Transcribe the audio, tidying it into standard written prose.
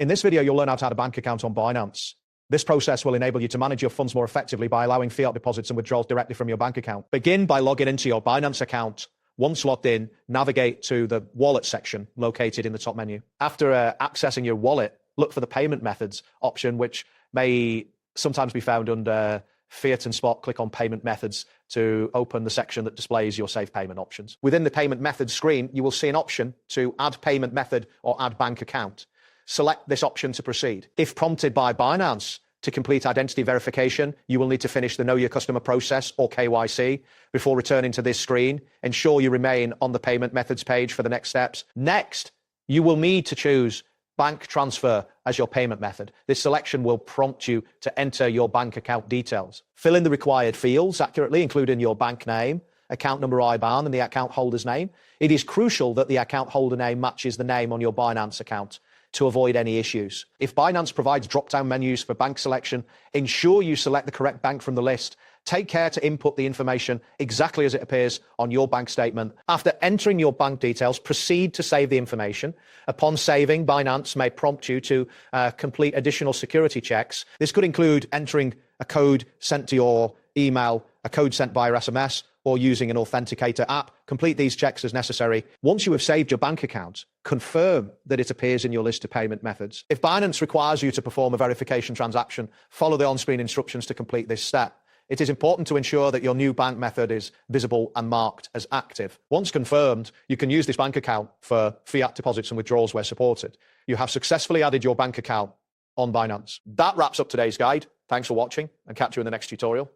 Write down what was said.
In this video, you'll learn how to add a bank account on Binance. This process will enable you to manage your funds more effectively by allowing fiat deposits and withdrawals directly from your bank account. Begin by logging into your Binance account. Once logged in, navigate to the wallet section located in the top menu. After accessing your wallet, look for the payment methods option, which may sometimes be found under Fiat and Spot. Click on payment methods to open the section that displays your safe payment options. Within the payment methods screen, you will see an option to add payment method or add bank account. Select this option to proceed. If prompted by Binance to complete identity verification, you will need to finish the Know Your Customer process or KYC before returning to this screen. Ensure you remain on the payment methods page for the next steps. Next, you will need to choose bank transfer as your payment method. This selection will prompt you to enter your bank account details. Fill in the required fields accurately, including your bank name, account number IBAN, and the account holder's name. It is crucial that the account holder name matches the name on your Binance account to avoid any issues. If Binance provides drop-down menus for bank selection, ensure you select the correct bank from the list. Take care to input the information exactly as it appears on your bank statement. After entering your bank details, proceed to save the information. Upon saving, Binance may prompt you to complete additional security checks. This could include entering a code sent to your email, a code sent via SMS, or using an authenticator app. Complete these checks as necessary. Once you have saved your bank account, confirm that it appears in your list of payment methods. If Binance requires you to perform a verification transaction, follow the on-screen instructions to complete this step. It is important to ensure that your new bank method is visible and marked as active. Once confirmed, you can use this bank account for fiat deposits and withdrawals where supported. You have successfully added your bank account on Binance. That wraps up today's guide. Thanks for watching, and catch you in the next tutorial.